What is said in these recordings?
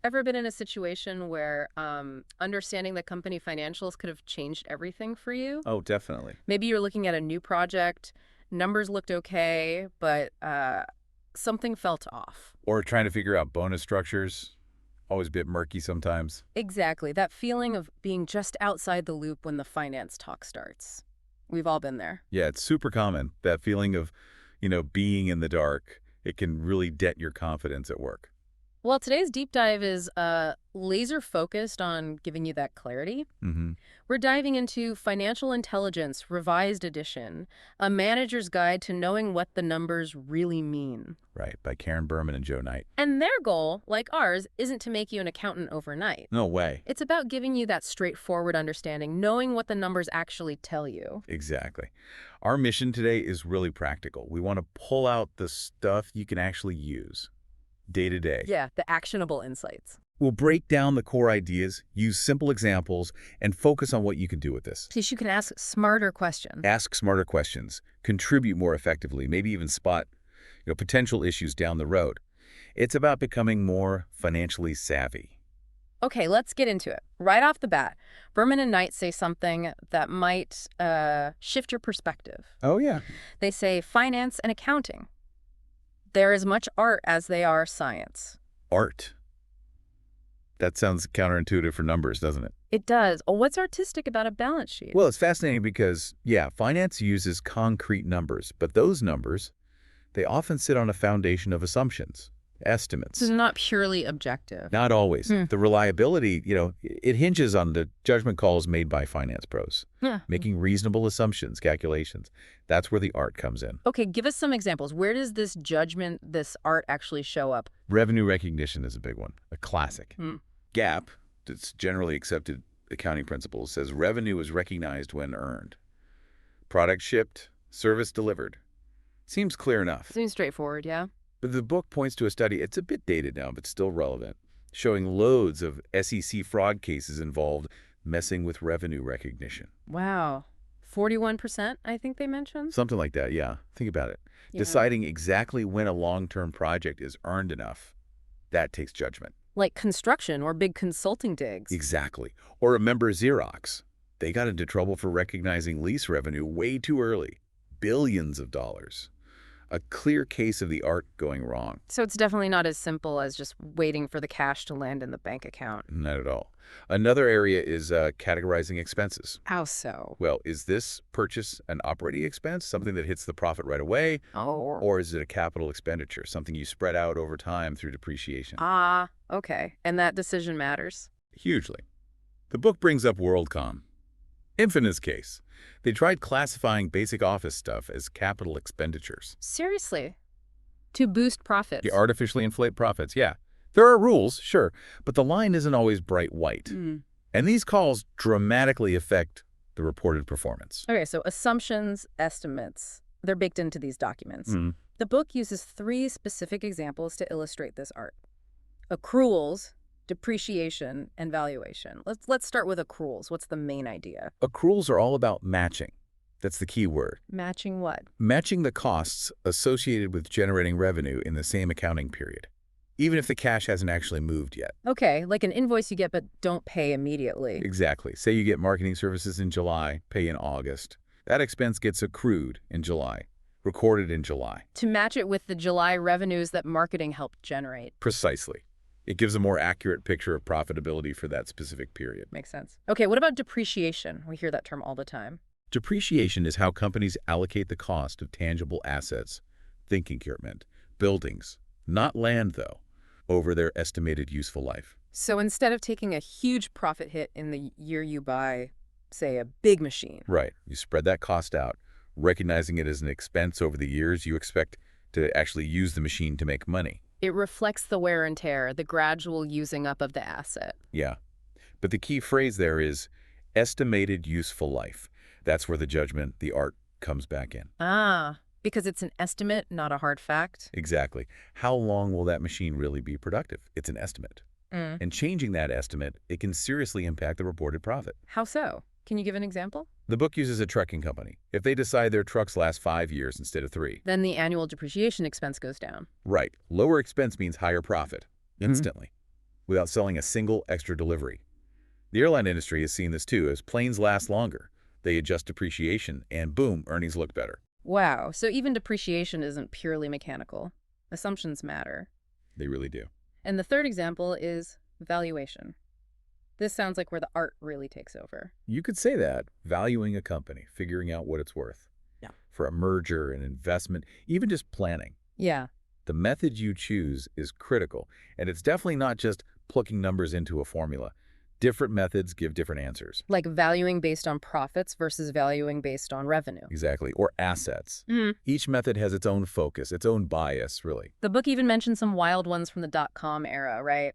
Ever been in a situation where understanding the company financials could have changed everything for you? Oh, definitely. Maybe you're looking at a new project, numbers looked okay, but something felt off. Or trying to figure out bonus structures, always a bit murky sometimes. Exactly. That feeling of being just outside the loop when the finance talk starts. We've all been there. Yeah, it's super common, that feeling of, being in the dark. It can really dent your confidence at work. Well, today's deep dive is laser focused on giving you that clarity. Mm-hmm. We're diving into Financial Intelligence Revised Edition, a manager's guide to knowing what the numbers really mean. Right, by Karen Berman and Joe Knight. And their goal, like ours, isn't to make you an accountant overnight. No way. It's about giving you that straightforward understanding, knowing what the numbers actually tell you. Exactly. Our mission today is really practical. We want to pull out the stuff you can actually use day to day. Yeah, the actionable insights. We'll break down the core ideas, use simple examples, and focus on what you can do with this. So you can ask smarter questions. Ask smarter questions, contribute more effectively, maybe even spot potential issues down the road. It's about becoming more financially savvy. Okay, let's get into it. Right off the bat, Berman and Knight say something that might shift your perspective. Oh, yeah. They say finance and accounting. They're as much art as they are science. Art. That sounds counterintuitive for numbers, doesn't it? It does. Oh, what's artistic about a balance sheet? Well, it's fascinating because, yeah, finance uses concrete numbers, but those numbers, they often sit on a foundation of assumptions, estimates. This is not purely objective. Not always. The reliability, it hinges on the judgment calls made by finance pros, Yeah. making reasonable assumptions, calculations. That's where the art comes in. Okay, give us some examples. Where does this judgment, this art actually show up? Revenue recognition is a big one, a classic. Hmm. GAAP, that's generally accepted accounting principles, says revenue is recognized when earned. Product shipped, service delivered. Seems clear enough. Seems straightforward, yeah? But the book points to a study, it's a bit dated now, but still relevant, showing loads of SEC fraud cases involved messing with revenue recognition. Wow. 41%, I think they mentioned? Something like that, yeah. Think about it. Yeah. Deciding exactly when a long-term project is earned enough, that takes judgment. Like construction or big consulting digs. Exactly. Or remember Xerox. They got into trouble for recognizing lease revenue way too early. Billions of dollars. A clear case of the art going wrong. So it's definitely not as simple as just waiting for the cash to land in the bank account. Not at all. Another area is categorizing expenses. How so? Well, is this purchase an operating expense, something that hits the profit right away, Oh. or is it a capital expenditure, something you spread out over time through depreciation? Ah, okay. And that decision matters. Hugely. The book brings up WorldCom. Infamous case. They tried classifying basic office stuff as capital expenditures. Seriously? To boost profits. You artificially inflate profits, yeah. There are rules, sure, but the line isn't always bright white. And these calls dramatically affect the reported performance. Okay, so assumptions, estimates, they're baked into these documents. The book uses 3 specific examples to illustrate this art. Accruals, depreciation, and valuation. Let's start with accruals. What's the main idea? Accruals are all about matching. That's the key word. Matching what? Matching the costs associated with generating revenue in the same accounting period, even if the cash hasn't actually moved yet. Okay, like an invoice you get but don't pay immediately. Exactly. Say you get marketing services in July, pay in August. That expense gets accrued in July, recorded in July. To match it with the July revenues that marketing helped generate. Precisely. It gives a more accurate picture of profitability for that specific period. Makes sense. Okay, what about depreciation? We hear that term all the time. Depreciation is how companies allocate the cost of tangible assets, think equipment, buildings, not land though, over their estimated useful life. So instead of taking a huge profit hit in the year you buy, say, a big machine. Right. You spread that cost out, recognizing it as an expense over the years you expect to actually use the machine to make money. It reflects the wear and tear, the gradual using up of the asset. Yeah. But the key phrase there is estimated useful life. That's where the judgment, the art, comes back in. Ah, because it's an estimate, not a hard fact. Exactly. How long will that machine really be productive? It's an estimate. And changing that estimate, it can seriously impact the reported profit. How so? Can you give an example? The book uses a trucking company. If they decide their trucks last 5 years instead of 3. Then the annual depreciation expense goes down. Right. Lower expense means higher profit. Instantly. without selling a single extra delivery. The airline industry has seen this too, as planes last longer. They adjust depreciation, and boom, earnings look better. Wow, so even depreciation isn't purely mechanical. Assumptions matter. They really do. And the third example is valuation. This sounds like where the art really takes over. You could say that, valuing a company, figuring out what it's worth. Yeah. For a merger, an investment, even just planning. Yeah. The method you choose is critical, and it's definitely not just plugging numbers into a formula. Different methods give different answers. Like valuing based on profits versus valuing based on revenue. Exactly, or assets. Each method has its own focus, its own bias, really. The book even mentions some wild ones from the dot-com era, right?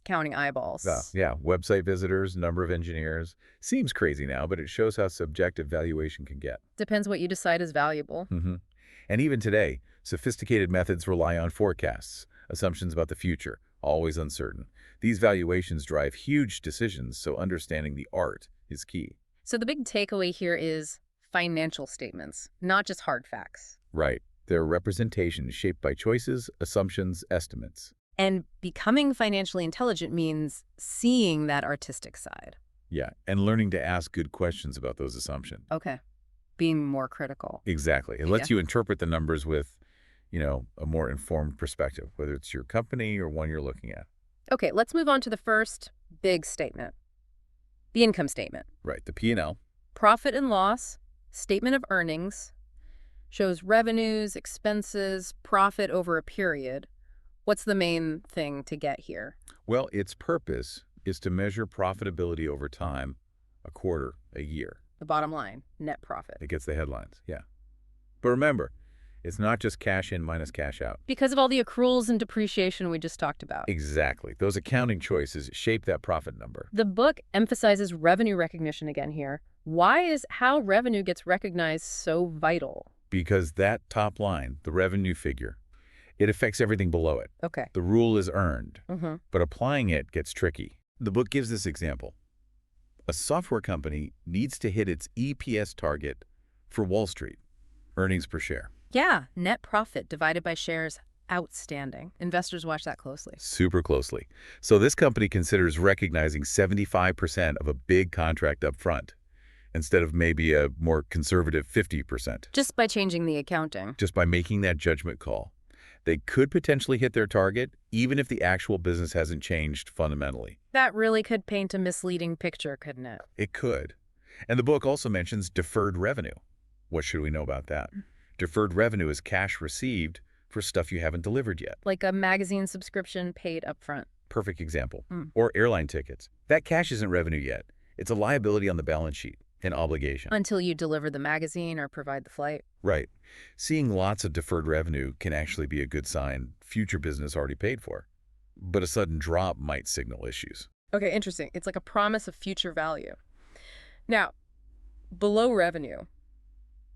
Counting eyeballs. Yeah, website visitors, number of engineers. Seems crazy now, but it shows how subjective valuation can get. Depends what you decide is valuable. And even today, sophisticated methods rely on forecasts, assumptions about the future, always uncertain. These valuations drive huge decisions, so understanding the art is key. So the big takeaway here is financial statements, not just hard facts. Right. They're representations shaped by choices, assumptions, estimates. And becoming financially intelligent means seeing that artistic side. Yeah, and learning to ask good questions about those assumptions. Okay. Being more critical. Exactly. It lets you interpret the numbers with, a more informed perspective, whether it's your company or one you're looking at. Okay, let's move on to the first big statement. The income statement. Right, the P&L. Profit and loss, statement of earnings, shows revenues, expenses, profit over a period. What's the main thing to get here? Well, its purpose is to measure profitability over time, a quarter, a year. The bottom line, net profit. It gets the headlines, yeah. But remember, it's not just cash in minus cash out. Because of all the accruals and depreciation we just talked about. Exactly. Those accounting choices shape that profit number. The book emphasizes revenue recognition again here. Why is how revenue gets recognized so vital? Because that top line, the revenue figure, it affects everything below it. Okay. The rule is earned, Mm-hmm. but applying it gets tricky. The book gives this example. A software company needs to hit its EPS target for Wall Street, earnings per share. Yeah, net profit divided by shares, outstanding. Investors watch that closely. Super closely. So this company considers recognizing 75% of a big contract up front, instead of maybe a more conservative 50%. Just by changing the accounting. Just by making that judgment call. They could potentially hit their target, even if the actual business hasn't changed fundamentally. That really could paint a misleading picture, couldn't it? It could. And the book also mentions deferred revenue. What should we know about that? Deferred revenue is cash received for stuff you haven't delivered yet. Like a magazine subscription paid up front. Perfect example. Or airline tickets. That cash isn't revenue yet. It's a liability on the balance sheet, an obligation. Until you deliver the magazine or provide the flight. Right. Seeing lots of deferred revenue can actually be a good sign future business already paid for. But a sudden drop might signal issues. Okay, interesting. It's like a promise of future value. Now, below revenue,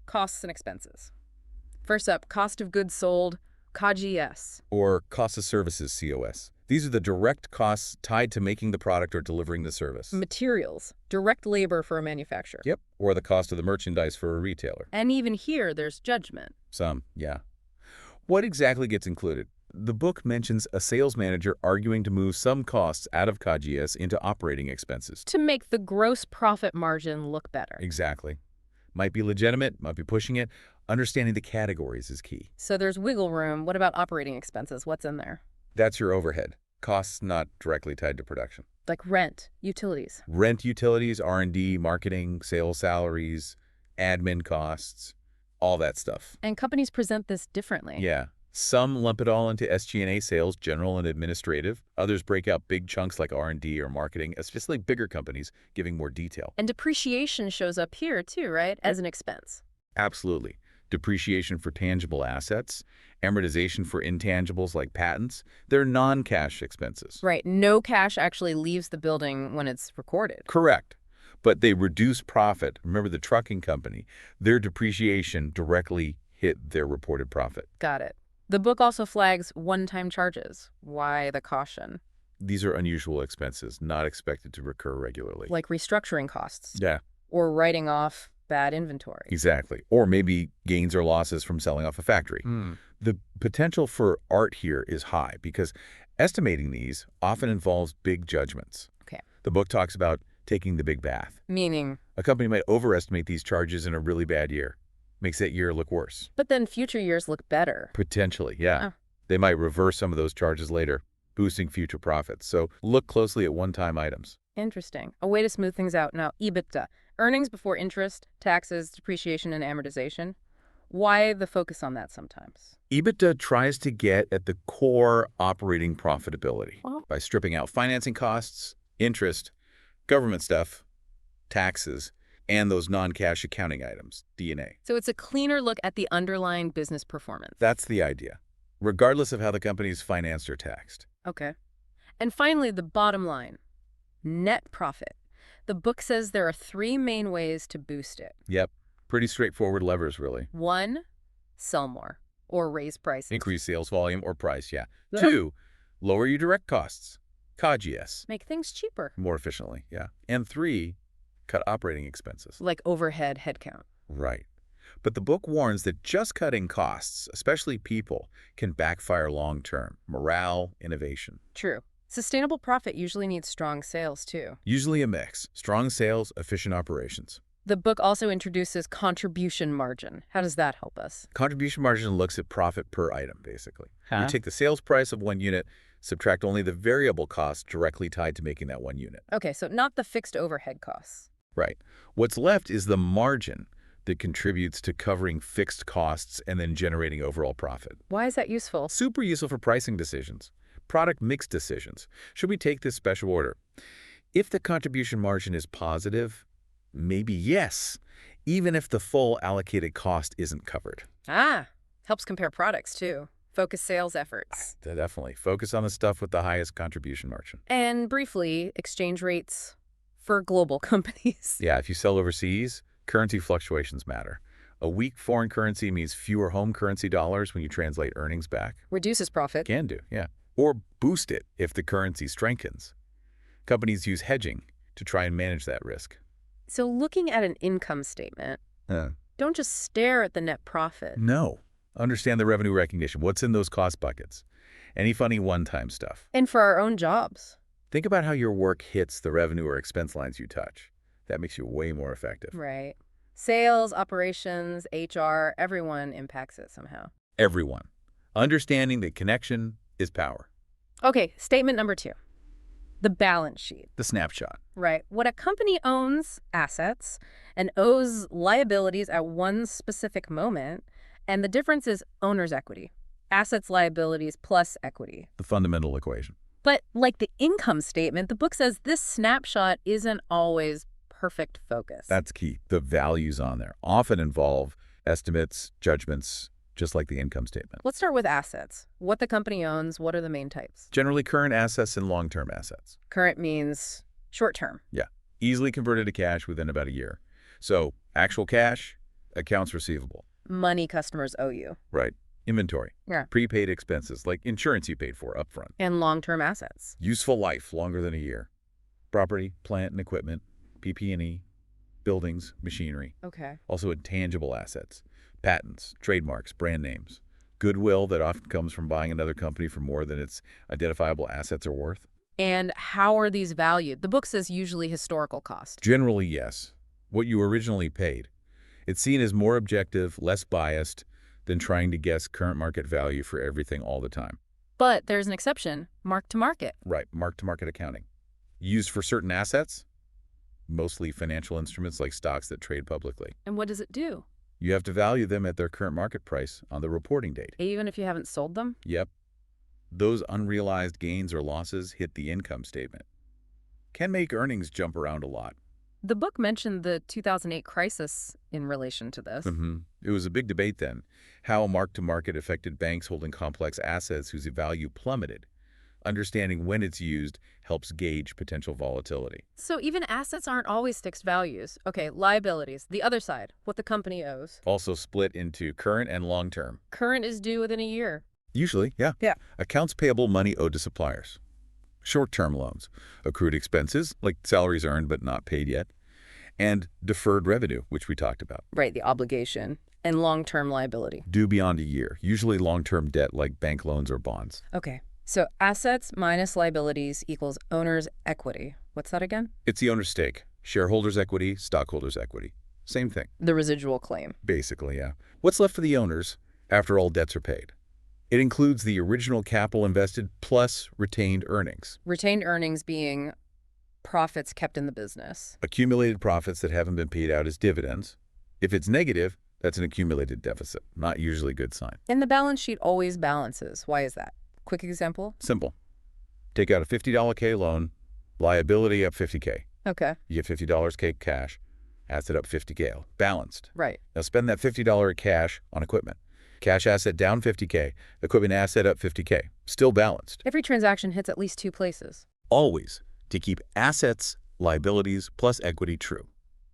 costs and expenses. First up, cost of goods sold, COGS. Or cost of services, COS. These are the direct costs tied to making the product or delivering the service. Materials, direct labor for a manufacturer. Yep. Or the cost of the merchandise for a retailer. And even here, there's judgment. Some, yeah. What exactly gets included? The book mentions a sales manager arguing to move some costs out of COGS into operating expenses. To make the gross profit margin look better. Exactly. Might be legitimate, might be pushing it. Understanding the categories is key. So there's wiggle room. What about operating expenses? What's in there? That's your overhead. Costs not directly tied to production. Like rent, utilities. Rent, utilities, R&D, marketing, sales salaries, admin costs, all that stuff. And companies present this differently. Yeah. Some lump it all into SG&A, sales, general and administrative. Others break out big chunks like R&D or marketing, especially bigger companies, giving more detail. And depreciation shows up here too, right? As an expense. Absolutely. Depreciation for tangible assets, amortization for intangibles like patents, they're non-cash expenses. Right. No cash actually leaves the building when it's recorded. Correct. But they reduce profit. Remember the trucking company, their depreciation directly hit their reported profit. Got it. The book also flags one-time charges. Why the caution? These are unusual expenses, not expected to recur regularly. Like restructuring costs. Yeah. Or writing off bad inventory. Exactly. Or maybe gains or losses from selling off a factory. The potential for art here is high because Estimating these often involves big judgments. Okay. The book talks about taking the big bath. Meaning? A company might overestimate these charges in a really bad year. Makes that year look worse. But then future years look better. Potentially, yeah. Oh. They might reverse some of those charges later, boosting future profits. So look closely at one-time items. Interesting. A way to smooth things out. Now, EBITDA, earnings before interest, taxes, depreciation, and amortization. Why the focus on that sometimes? EBITDA tries to get at the core operating profitability Wow. by stripping out financing costs, interest, government stuff, taxes, and those non-cash accounting items, D&A. So it's a cleaner look at the underlying business performance. That's the idea, regardless of how the company is financed or taxed. Okay. And finally, the bottom line, net profit. The book says there are 3 main ways to boost it. Yep, pretty straightforward levers, really. 1, sell more or raise prices. Increase sales volume or price, yeah. 2, lower your direct costs, COGS. Make things cheaper. More efficiently, yeah. And 3, cut operating expenses. Like overhead headcount. Right. But the book warns that just cutting costs, especially people, can backfire long-term. Morale, innovation. True. Sustainable profit usually needs strong sales, too. Usually a mix. Strong sales, efficient operations. The book also introduces contribution margin. How does that help us? Contribution margin looks at profit per item, basically. You take the sales price of one unit, subtract only the variable costs directly tied to making that one unit. Okay, so not the fixed overhead costs. Right. What's left is the margin that contributes to covering fixed costs and then generating overall profit. Why is that useful? Super useful for pricing decisions, product mix decisions. Should we take this special order? If the contribution margin is positive, maybe yes, even if the full allocated cost isn't covered. Helps compare products, too. Focus sales efforts. Definitely. Focus on the stuff with the highest contribution margin. And briefly, exchange rates for global companies. Yeah, if you sell overseas, currency fluctuations matter. A weak foreign currency means fewer home currency dollars when you translate earnings back. Reduces profit. Can do, yeah. Or boost it if the currency strengthens. Companies use hedging to try and manage that risk. So looking at an income statement, don't just stare at the net profit. No. Understand the revenue recognition. What's in those cost buckets? Any funny one-time stuff. And for our own jobs. Think about how your work hits the revenue or expense lines you touch. That makes you way more effective. Right. Sales, operations, HR, everyone impacts it somehow. Everyone. Understanding that connection is power. Okay, statement number 2. The balance sheet. The snapshot. Right. What a company owns, assets, and owes liabilities at one specific moment, and the difference is owner's equity. Assets, liabilities, plus equity. The fundamental equation. But like the income statement, the book says this snapshot isn't always perfect focus. That's key. The values on there often involve estimates, judgments, just like the income statement. Let's start with assets. What the company owns, what are the main types? Generally current assets and long-term assets. Current means short-term. Yeah. Easily converted to cash within about a year. So actual cash, accounts receivable. Money customers owe you. Right. Inventory. Yeah. Prepaid expenses like insurance you paid for upfront. And long-term assets. Useful life longer than a year. Property, plant and equipment, PP&E, buildings, machinery. Okay. Also intangible assets, patents, trademarks, brand names. Goodwill that often comes from buying another company for more than its identifiable assets are worth. And how are these valued? The book says usually historical cost. Generally, yes. What you originally paid. It's seen as more objective, less biased than trying to guess current market value for everything all the time. But there's an exception, mark-to-market. Right, mark-to-market accounting. Used for certain assets, mostly financial instruments like stocks that trade publicly. And what does it do? You have to value them at their current market price on the reporting date. Even if you haven't sold them? Yep. Those unrealized gains or losses hit the income statement. Can make earnings jump around a lot. The book mentioned the 2008 crisis in relation to this. It was a big debate then, how mark-to-market affected banks holding complex assets whose value plummeted. Understanding when it's used helps gauge potential volatility. So even assets aren't always fixed values. Okay, liabilities, the other side, what the company owes. Also split into current and long-term. Current is due within a year. Usually, yeah. Accounts payable, money owed to suppliers. Short-term loans. Accrued expenses, like salaries earned but not paid yet. And deferred revenue, which we talked about. Right, the obligation. And long-term liability. Due beyond a year. Usually long-term debt like bank loans or bonds. Okay. So assets minus liabilities equals owner's equity. What's that again? It's the owner's stake. Shareholders' equity, stockholders' equity. Same thing. The residual claim. Basically, yeah. What's left for the owners after all debts are paid? It includes the original capital invested plus retained earnings. Retained earnings being profits kept in the business. Accumulated profits that haven't been paid out as dividends. If it's negative, that's an accumulated deficit, not usually a good sign. And the balance sheet always balances. Why is that? Quick example? Simple. Take out a $50 K loan, liability up $50K. Okay. You get $50 K cash, asset up $50K, balanced. Right. Now spend that $50 cash on equipment. Cash asset down $50K, equipment asset up $50K, still balanced. Every transaction hits at least two places. Always to keep assets, liabilities, plus equity true.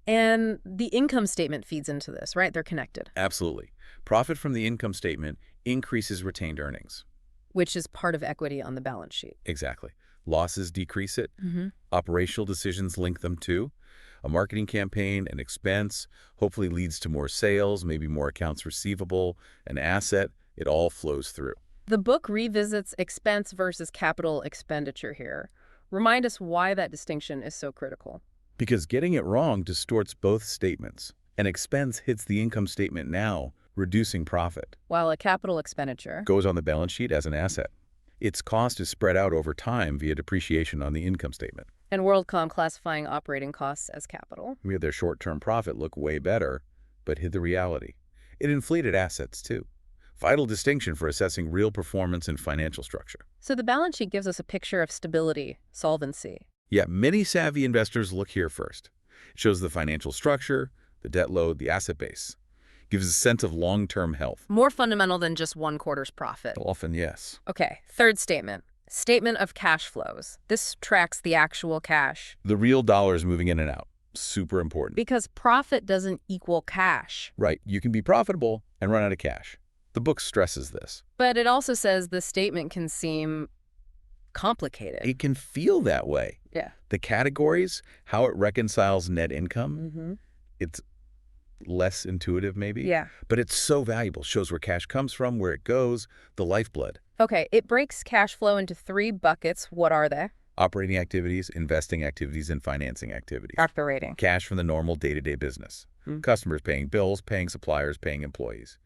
And the income statement feeds into this, right? They're connected. Absolutely. Profit from the income statement increases retained earnings. Which is part of equity on the balance sheet. Exactly. Losses decrease it. Operational decisions link them too. A marketing campaign, an expense, hopefully leads to more sales, maybe more accounts receivable, an asset. It all flows through. The book revisits expense versus capital expenditure here. Remind us why that distinction is so critical. Because getting it wrong distorts both statements. An expense hits the income statement now, reducing profit. While a capital expenditure Goes on the balance sheet as an asset. Its cost is spread out over time via depreciation on the income statement. and WorldCom classifying operating costs as capital. We had their short-term profit look way better, but hid the reality. It inflated assets, too. Vital distinction for assessing real performance and financial structure. So the balance sheet gives us a picture of stability, solvency. Yet many savvy investors look here first. It shows the financial structure, the debt load, the asset base. Gives a sense of long-term health. More fundamental than just one quarter's profit. Often, yes. Okay, third statement. Statement of cash flows. This tracks the actual cash. The real dollars moving in and out. Super important. Because profit doesn't equal cash. Right. You can be profitable and run out of cash. The book stresses this. But it also says the statement can seem complicated. It can feel that way. Yeah. The categories, how it reconciles net income, it's less intuitive maybe. Yeah. But it's so valuable. Shows where cash comes from, where it goes, the lifeblood. Okay, it breaks cash flow into 3 buckets. What are they? Operating activities, investing activities, and financing activities. Operating. Cash from the normal day-to-day business. Customers paying bills, paying suppliers, paying employees.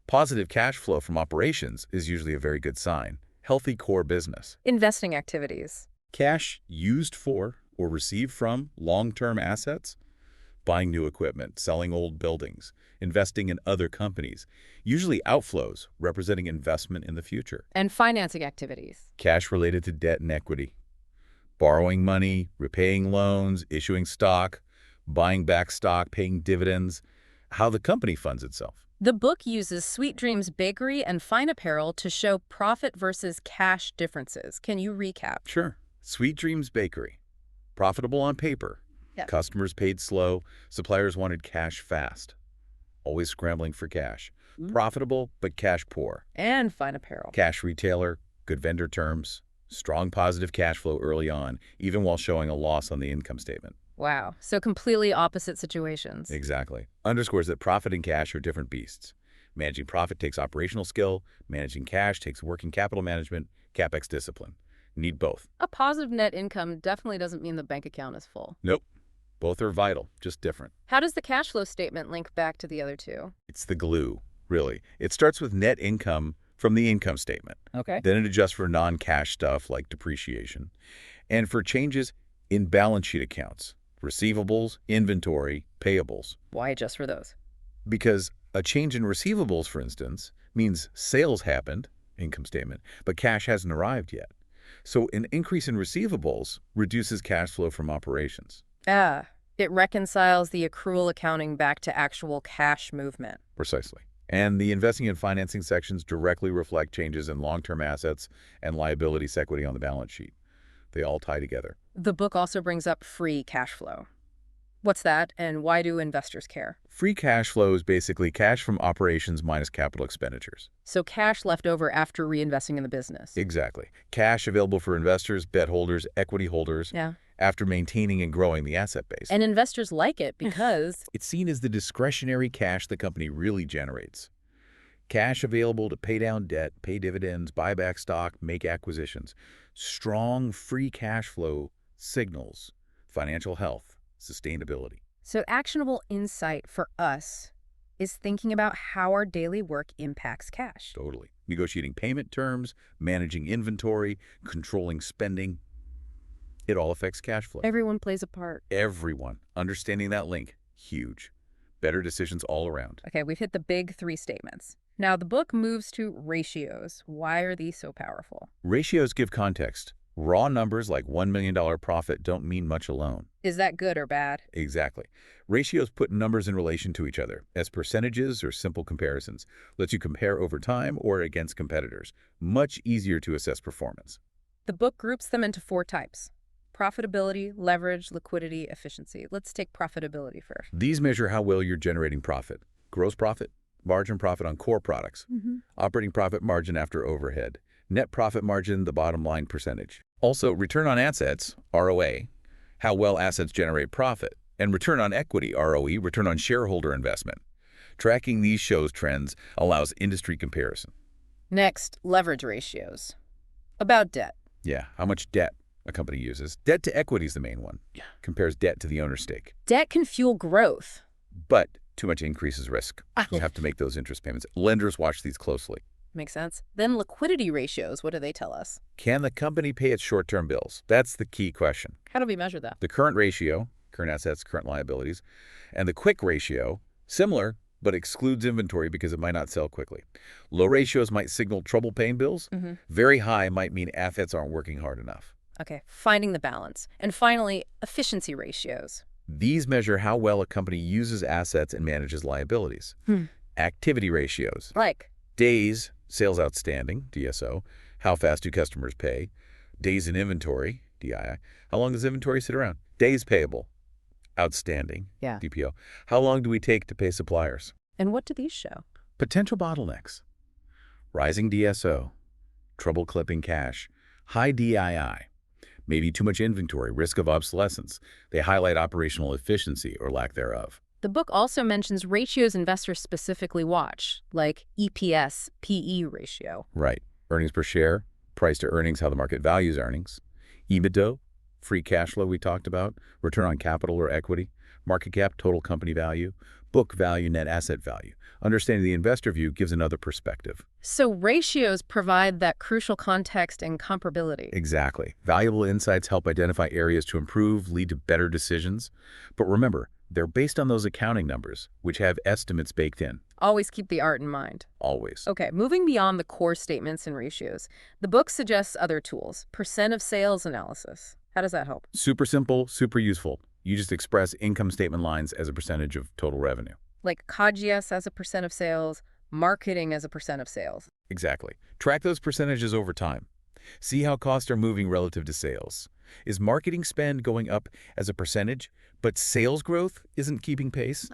Positive cash flow from operations is usually a very good sign. Healthy core business. Investing activities. Cash used for or received from long-term assets. Buying new equipment, selling old buildings, investing in other companies. Usually outflows representing investment in the future. And financing activities. Cash related to debt and equity. Borrowing money, repaying loans, issuing stock, buying back stock, paying dividends. How the company funds itself. The book uses Sweet Dreams Bakery and Fine Apparel to show profit versus cash differences. Can you recap? Sure. Sweet Dreams Bakery. Profitable on paper. Yeah. Customers paid slow. Suppliers wanted cash fast. Always scrambling for cash. Profitable, but cash poor. And Fine Apparel. Cash retailer, good vendor terms, strong positive cash flow early on, even while showing a loss on the income statement. Wow. So completely opposite situations. Exactly. Underscores that profit and cash are different beasts. Managing profit takes operational skill. Managing cash takes working capital management, CapEx discipline. Need both. A positive net income definitely doesn't mean the bank account is full. Nope. Both are vital, just different. How does the cash flow statement link back to the other two? It's the glue, really. It starts with net income from the income statement. Okay. Then it adjusts for non-cash stuff like depreciation. And for changes in balance sheet accounts, receivables, inventory, payables. Why adjust for those? Because a change in receivables, for instance, means sales happened, income statement, but cash hasn't arrived yet. So an increase in receivables reduces cash flow from operations. It reconciles the accrual accounting back to actual cash movement. Precisely. And the investing and financing sections directly reflect changes in long-term assets and liabilities equity on the balance sheet. They all tie together. The book also brings up free cash flow. What's that, and why do investors care? Free cash flow is basically cash from operations minus capital expenditures. So cash left over after reinvesting in the business. Exactly. Cash available for investors, debt holders, equity holders, Yeah. after maintaining and growing the asset base. And investors like it because It's seen as the discretionary cash the company really generates. Cash available to pay down debt, pay dividends, buy back stock, make acquisitions. Strong free cash flow signals financial health, sustainability. So actionable insight for us is thinking about how our daily work impacts cash. Totally. Negotiating payment terms, managing inventory, controlling spending. It all affects cash flow. Everyone plays a part. Everyone. Understanding that link, huge. Better decisions all around. Okay, we've hit the big three statements. Now the book moves to ratios. Why are these so powerful? Ratios give context. Raw numbers like $1 million profit don't mean much alone. Is that good or bad? Exactly. Ratios put numbers in relation to each other as percentages or simple comparisons. Lets you compare over time or against competitors. Much easier to assess performance. The book groups them into 4 types: profitability, leverage, liquidity, efficiency. Let's take profitability first. These measure how well you're generating profit. Gross profit, margin profit on core products, operating profit margin after overhead, net profit margin, the bottom line percentage. Also, return on assets, ROA, how well assets generate profit, and return on equity, ROE, return on shareholder investment. Tracking these shows trends allows industry comparison. Next, leverage ratios. About debt. Yeah, how much debt a company uses. Debt to equity is the main one. Yeah. Compares debt to the owner's stake. Debt can fuel growth. But too much increases risk. You have to make those interest payments. Lenders watch these closely. Makes sense. Then liquidity ratios, what do they tell us? Can the company pay its short-term bills? That's the key question. How do we measure that? The current ratio, current assets, current liabilities, and the quick ratio, similar, but excludes inventory because it might not sell quickly. Low ratios might signal trouble paying bills. Very high might mean assets aren't working hard enough. Okay, finding the balance. And finally, efficiency ratios. These measure how well a company uses assets and manages liabilities. Activity ratios. Like? Days, sales outstanding, DSO. How fast do customers pay? Days in inventory, DII. How long does inventory sit around? Days payable, outstanding, DPO. How long do we take to pay suppliers? And what do these show? Potential bottlenecks. Rising DSO, trouble clipping cash, high DII. Maybe too much inventory, risk of obsolescence. They highlight operational efficiency or lack thereof. The book also mentions ratios investors specifically watch, like EPS, PE ratio. Right. Earnings per share, price to earnings, how the market values earnings. EBITDA, free cash flow we talked about, return on capital or equity, market cap, total company value, book value, net asset value. Understanding the investor view gives another perspective. So ratios provide that crucial context and comparability. Exactly. Valuable insights help identify areas to improve, lead to better decisions. But remember, they're based on those accounting numbers, which have estimates baked in. Always keep the art in mind. Always. Okay, moving beyond the core statements and ratios, the book suggests other tools. Percent of sales analysis. How does that help? Super simple, super useful. You just express income statement lines as a percentage of total revenue. Like COGS as a percent of sales, marketing as a percent of sales. Exactly. Track those percentages over time. See how costs are moving relative to sales. Is marketing spend going up as a percentage, but sales growth isn't keeping pace?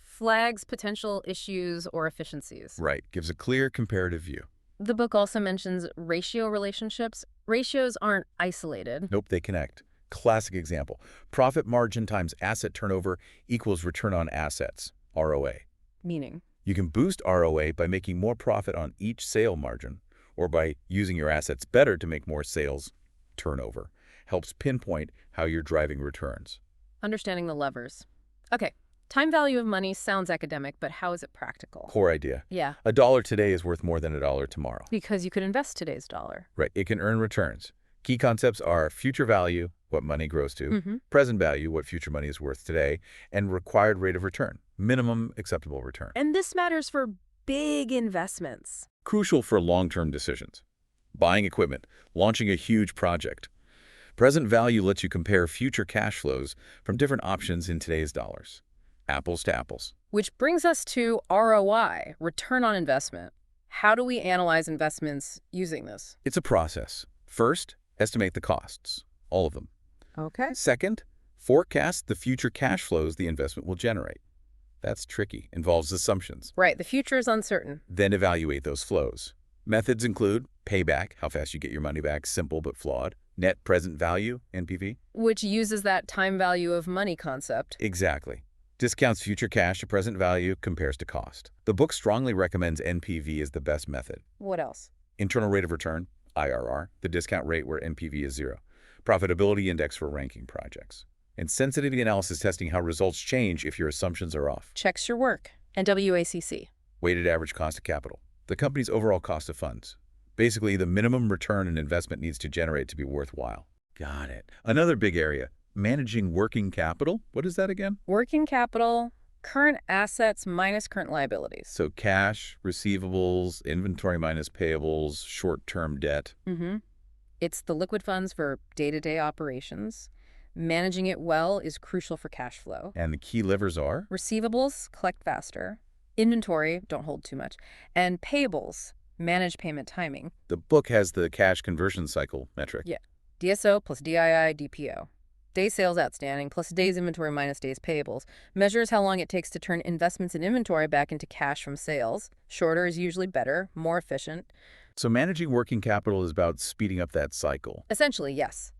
Flags potential issues or efficiencies. Right. Gives a clear comparative view. The book also mentions ratio relationships. Ratios aren't isolated. Nope, they connect. Classic example. Profit margin times asset turnover equals return on assets, ROA. Meaning? You can boost ROA by making more profit on each sale margin, or by using your assets better to make more sales turnover. Helps pinpoint how you're driving returns. Understanding the levers. Okay, time value of money sounds academic, but how is it practical? Core idea. Yeah. $1 today is worth more than $1 tomorrow. Because you could invest today's dollar. Right. It can earn returns. Key concepts are future value, what money grows to, present value, what future money is worth today, and required rate of return, minimum acceptable return. And this matters for big investments. Crucial for long-term decisions. Buying equipment, launching a huge project. Present value lets you compare future cash flows from different options in today's dollars. Apples to apples. Which brings us to ROI, return on investment. How do we analyze investments using this? It's a process. First, estimate the costs, all of them. Okay. Second, forecast the future cash flows the investment will generate. That's tricky, involves assumptions. Right, the future is uncertain. Then evaluate those flows. Methods include payback, how fast you get your money back, simple but flawed. Net present value, NPV. Which uses that time value of money concept. Exactly. Discounts future cash to present value, compares to cost. The book strongly recommends NPV as the best method. What else? Internal rate of return, IRR, the discount rate where NPV is 0. Profitability index for ranking projects. And sensitivity analysis testing how results change if your assumptions are off. Checks your work. And WACC. Weighted average cost of capital, the company's overall cost of funds. Basically, the minimum return an investment needs to generate to be worthwhile. Got it. Another big area, managing working capital. What is that again? Working capital, current assets minus current liabilities. So cash, receivables, inventory minus payables, short-term debt. It's the liquid funds for day-to-day operations. Managing it well is crucial for cash flow. And the key levers are? Receivables, collect faster. Inventory, don't hold too much. And payables, manage payment timing. The book has the cash conversion cycle metric. Yeah. DSO plus DII, DPO. Days sales outstanding plus days inventory minus days payables. Measures how long it takes to turn investments in inventory back into cash from sales. Shorter is usually better, more efficient. So managing working capital is about speeding up that cycle. Essentially, yes.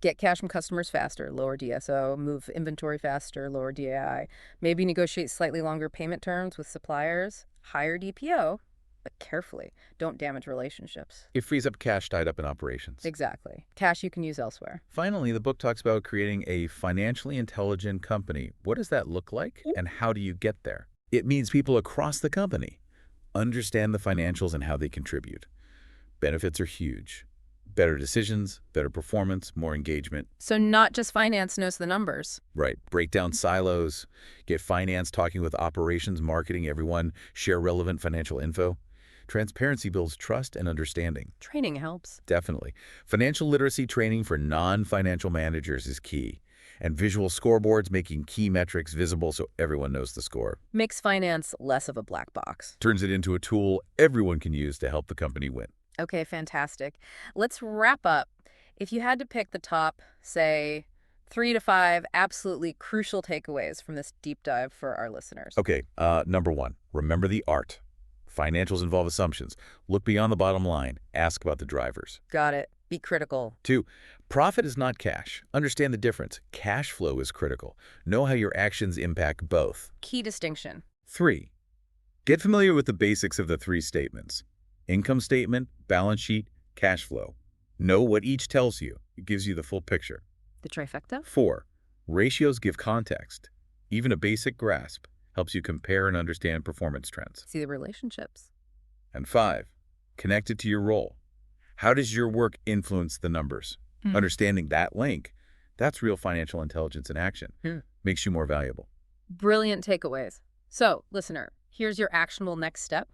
Get cash from customers faster, lower DSO, move inventory faster, lower DII. Maybe negotiate slightly longer payment terms with suppliers, higher DPO, but carefully. Don't damage relationships. It frees up cash tied up in operations. Exactly. Cash you can use elsewhere. Finally, the book talks about creating a financially intelligent company. What does that look like, and how do you get there? It means people across the company understand the financials and how they contribute. Benefits are huge. Better decisions, better performance, more engagement. So not just finance knows the numbers. Right. Break down silos, get finance talking with operations, marketing, everyone, share relevant financial info. Transparency builds trust and understanding. Training helps. Definitely. Financial literacy training for non-financial managers is key. And visual scoreboards making key metrics visible so everyone knows the score. Makes finance less of a black box. Turns it into a tool everyone can use to help the company win. Okay, fantastic. Let's wrap up. If you had to pick the top, say, 3 to 5 absolutely crucial takeaways from this deep dive for our listeners. Okay, number 1, remember the art. Financials involve assumptions. Look beyond the bottom line. Ask about the drivers. Got it. Be critical. 2, profit is not cash. Understand the difference. Cash flow is critical. Know how your actions impact both. Key distinction. 3, get familiar with the basics of the 3 statements. Income statement, balance sheet, cash flow. Know what each tells you. It gives you the full picture. The trifecta? 4, ratios give context. Even a basic grasp helps you compare and understand performance trends. See the relationships. And 5, connect it to your role. How does your work influence the numbers? Understanding that link, that's real financial intelligence in action. Makes you more valuable. Brilliant takeaways. So, listener, here's your actionable next step.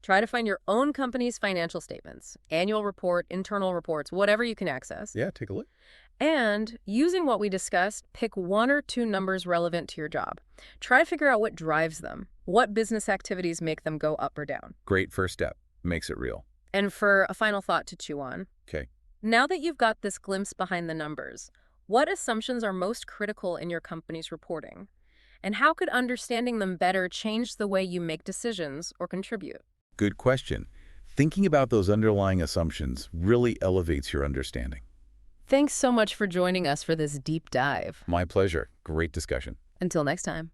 Try to find your own company's financial statements, annual report, internal reports, whatever you can access. Yeah, take a look. And using what we discussed, pick 1 or 2 numbers relevant to your job. Try to figure out what drives them, what business activities make them go up or down. Great first step. Makes it real. And for a final thought to chew on, Okay. now that you've got this glimpse behind the numbers, what assumptions are most critical in your company's reporting? And how could understanding them better change the way you make decisions or contribute? Good question. Thinking about those underlying assumptions really elevates your understanding. Thanks so much for joining us for this deep dive. My pleasure. Great discussion. Until next time.